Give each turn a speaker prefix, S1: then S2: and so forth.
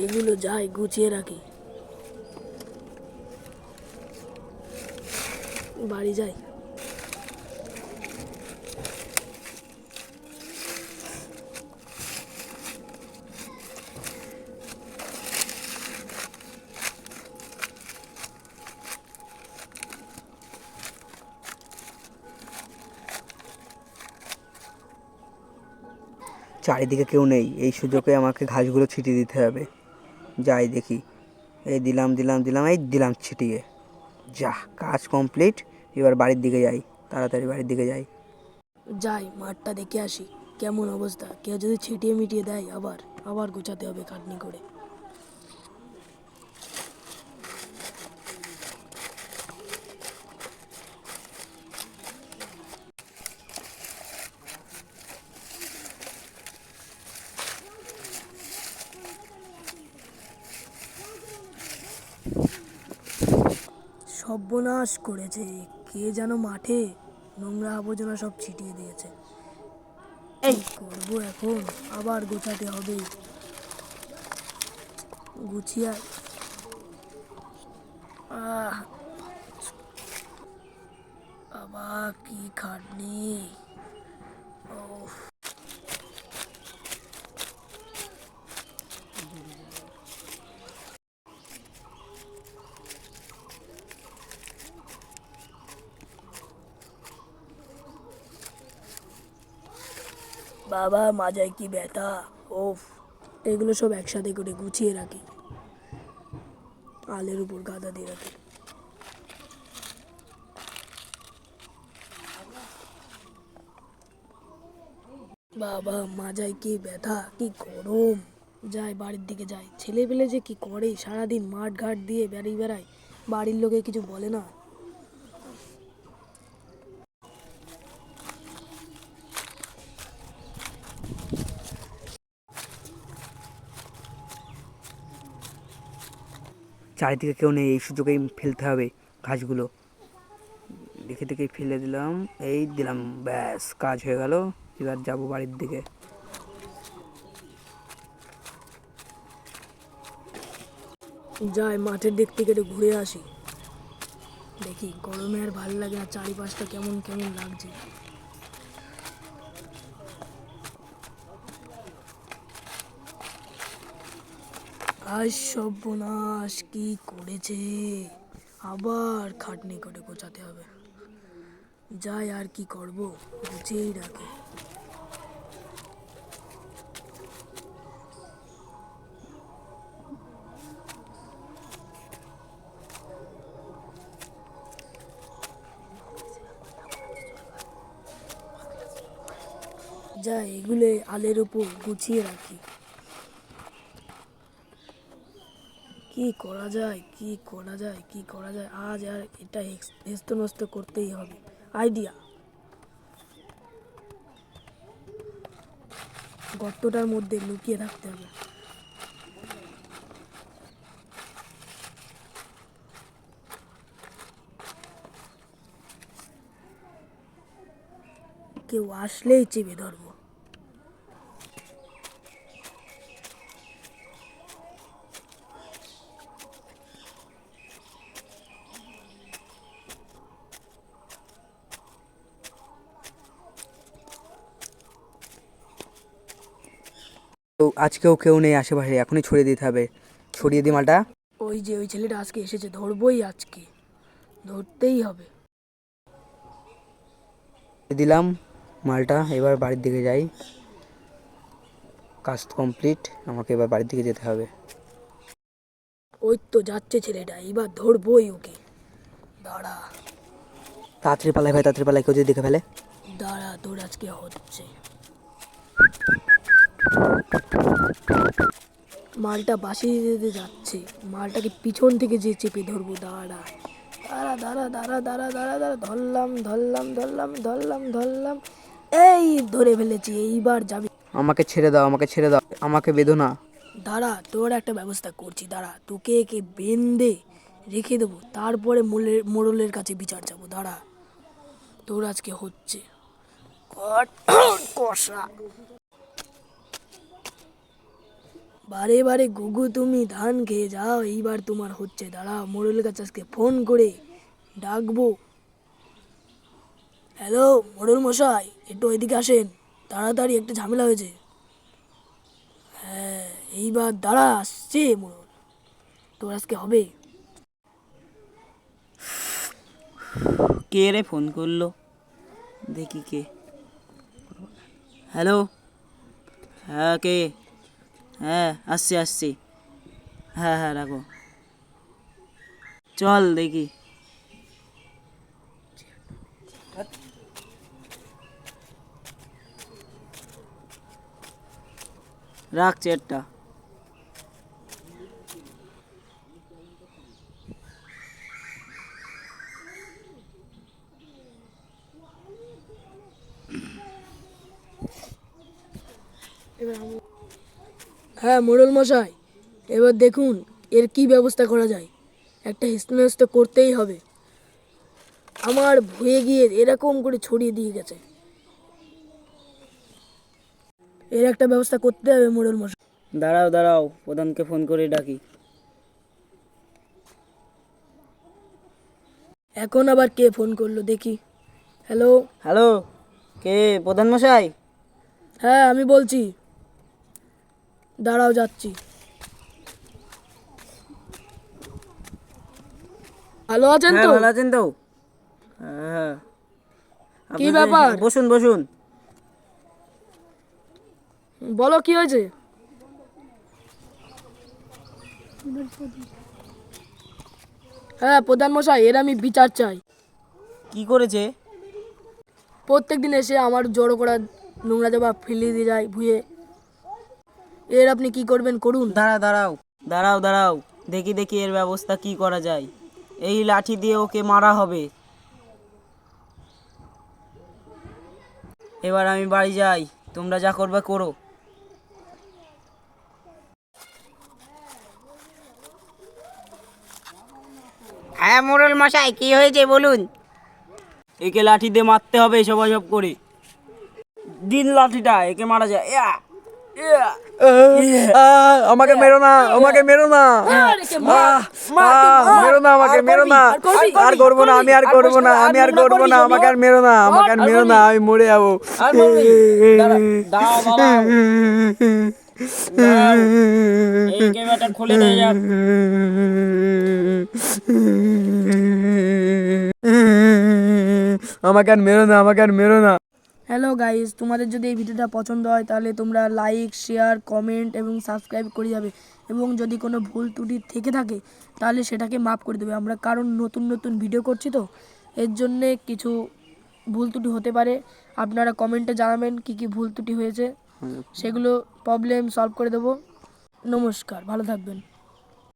S1: এগুলো যাই গুছিয়ে রাখি, বাড়ি যাই।
S2: চারিদিকে কেউ নেই, এই সুযোগে আমাকে ঘাসগুলো ছিটিয়ে দিতে হবে। যাই দেখি, এই দিলাম দিলাম দিলাম, এই দিলাম ছিটিয়ে। যা, কাজ কমপ্লিট। এবার বাড়ির দিকে যাই, তাড়াতাড়ি বাড়ির দিকে যাই।
S1: যাই মাঠটা দেখে আসি কেমন অবস্থা, কেউ যদি ছিটিয়ে মিটিয়ে দেয় আবার আবার গোছাতে হবে খাটনি করে। সর্বনাশ করেছে, কে যেন মাঠে নোংরা আবর্জনা সব ছিটিয়ে দিয়েছে। এই করবো এখন, আবার গোছাতে হবে। গুছিয়ে আহ বাবা কি খাটনি। ওহ, বাবা মাজায় কি ব্যথা। ওফ, এগুলো সব একসাথে করে গুছিয়ে রাখি, আলের উপর গাদা দিয়ে রাখি। বাবা মাজায় কি ব্যথা, কি গরম। যাই বাড়ির দিকে যাই, ছেলে পেলে যে কি করে সারাদিন মাঠ ঘাট দিয়ে বেরিয়ে বেড়ায়, বাড়ির লোকে কিছু বলে না।
S2: চারিদিকে কেউ নেই, এই সুযোগেই ফেলতে হবে ঘাসগুলো। দেখে দেখে ফেলে দিলাম, এই দিলাম, ব্যাস কাজ হয়ে গেল। এবার যাবো বাড়ির দিকে।
S1: যাই মাঠের দিক থেকে একটু ঘুরে আসি, দেখি গরমে আর ভালো লাগে না, চারিপাশটা কেমন কেমন লাগছে। আজ সর্বনাশ কি করেছে, আবার খাটনি করে গোছাতে হবে। যাই আর কি করব, গুছিয়েই রাখি। যা এগুলো আলের উপর গুছিয়ে রাখি। কি করা যায়, কি করা যায়, কি করা যায়, আজ আর এটা হেস্ত নস্ত করতেই হবে। আইডিয়া, গর্তটার মধ্যে লুকিয়ে থাকতে হবে। কেউ আসলেই চেপে ধরবো।
S2: তো আজকেও কেউ নেই আশেপাশে, এখনই ছড়িয়ে দিতে হবে। ছড়িয়ে দিই মালটা।
S1: ওই যে ওই ছেলেটা আজকে এসেছে, ধরবই আজকে, ধরতেই হবে।
S2: দিলাম মালটা, এবার বাড়ির দিকে যাই। কাজ কমপ্লিট, আমাকে এবার বাড়ির দিকে যেতে হবে।
S1: ওই তো যাচ্ছে ছেলেটা, এবার ধরবই ওকে। দাঁড়া
S2: তাড়াতাড়ি পালাই ভাই, তাড়াতাড়ি পালাই, কেউ যদি দেখে ফেলে।
S1: দাঁড়া, তোর আজকে হচ্ছে। মালটা বাসি দিতে যাচ্ছে, মালটাকে পিছন থেকে যে চেপে ধরবো। দাঁড়া দাঁড়া দাঁড়া দাঁড়া দাঁড়া দাঁড়া দাঁড়া, ধরলাম ধরলাম ধরলাম ধরলাম ধরলাম, এই ধরে ফেলেছি, এইবার যাবি।
S2: আমাকে ছেড়ে দাও, আমাকে ছেড়ে দাও, আমাকে বেঁধো না।
S1: দাঁড়া তোর একটা ব্যবস্থা করছি, দাঁড়া তোকে একে বেঁধে রেখে দেবো, তারপরে মোড়লের কাছে বিচার যাবো। দাঁড়া, তোর আজকে হচ্ছে। কষা বারে বারে গুগু তুমি ধান খেয়ে যাও, এইবার তোমার হচ্ছে। দাঁড়াও, মোড়লের কাছে আজকে ফোন করে ডাকবো। হ্যালো মোড়ল মশাই, একটু ওইদিকে আসেন, তাড়াতাড়ি একটা ঝামেলা হয়েছে। হ্যাঁ, এইবার দাঁড়া, আসছে মোড়ল, তোর আজকে হবে।
S3: কে রে ফোন করলো, দেখি কে। হ্যালো, হ্যাঁ কে? হ্যাঁ আসছি আসছি, হ্যাঁ হ্যাঁ রাখো, চল দেখি। রাখ চেয়ারটা।
S1: হ্যাঁ মোড়ল মশাই, এবার দেখুন এর কি ব্যবস্থা করা যায়। একটা হেস্তনেস্ত তো করতেই হবে। আমার ভুয়ে গিয়ে এরকম করে ছড়িয়ে দিয়ে গেছে, এর একটা ব্যবস্থা করতে হবে মোড়ল মশাই।
S3: দাঁড়াও দাঁড়াও, প্রধানকে ফোন করে ডাকি।
S1: এখন আবার কে ফোন করলো দেখি। হ্যালো,
S3: হ্যালো, কে? প্রধান মশাই?
S1: হ্যাঁ আমি বলছি, দাঁড়াও যাচ্ছি। ভালো আছেন
S3: হ্যাঁ
S1: তো?
S3: ভালো আছেন তো? হ্যাঁ।
S1: কি
S3: আপনাদের-
S1: ব্যাপার?
S3: বসুন বসুন।
S1: বলো কি হয়েছে। হ্যাঁ প্রধান মশাই, এর আমি বিচার চাই।
S3: কি করেছে?
S1: প্রত্যেক দিন এসে আমার জড়ো করা নোংরা জামা ফেলে দিয়ে যায় ভুয়ে। এর আপনি কি করবেন করুন।
S3: দাঁড়াও দাঁড়াও দাঁড়াও, দেখি দেখি এর ব্যবস্থা কি করা যায়। এই লাঠি দিয়ে ওকে মারা হবে। এবার আমি বাড়ি যাই, তোমরা যা করবে করো।
S4: হ্যাঁ মোড়ল মশাই, কি হয়েছে বলুন।
S3: একে লাঠি দিয়ে মারতে হবে সবাই করে। দিন লাঠিটা, একে মারা যায়। ইয়া, ইয়া।
S2: আমাকে মেরো না, আমাকে মেরো না, মেরো না, আমাকে মেরো না, আর করবো না, আমি আর করবো না, আমি আর করবো না, আমাকে আর মেরো না, আমাকে আর মেরো না, আমি মরে যাবো।
S3: আর মারবি? দাঁড়াও দাঁড়াও, দাঁড়াও। এই ক্যামেরাটা খুলে দিয়ে যাক।
S2: আমাকে আর মেরো না, আমাকে আর মেরো না।
S1: হ্যালো গাইস, তোমাদের যদি এই ভিডিওটা পছন্দ হয় তাহলে তোমরা লাইক, শেয়ার, কমেন্ট এবং সাবস্ক্রাইব করে যাবে। এবং যদি কোনো ভুল ত্রুটি থেকে থাকে তাহলে সেটাকে মাফ করে দেবে। আমরা কারণ নতুন নতুন ভিডিও করছি তো, এর জন্যে কিছু ভুল ত্রুটি হতে পারে। আপনারা কমেন্টে জানাবেন কি কি ভুল ত্রুটি হয়েছে, সেগুলো প্রবলেম সলভ করে দেবো। নমস্কার, ভালো থাকবেন।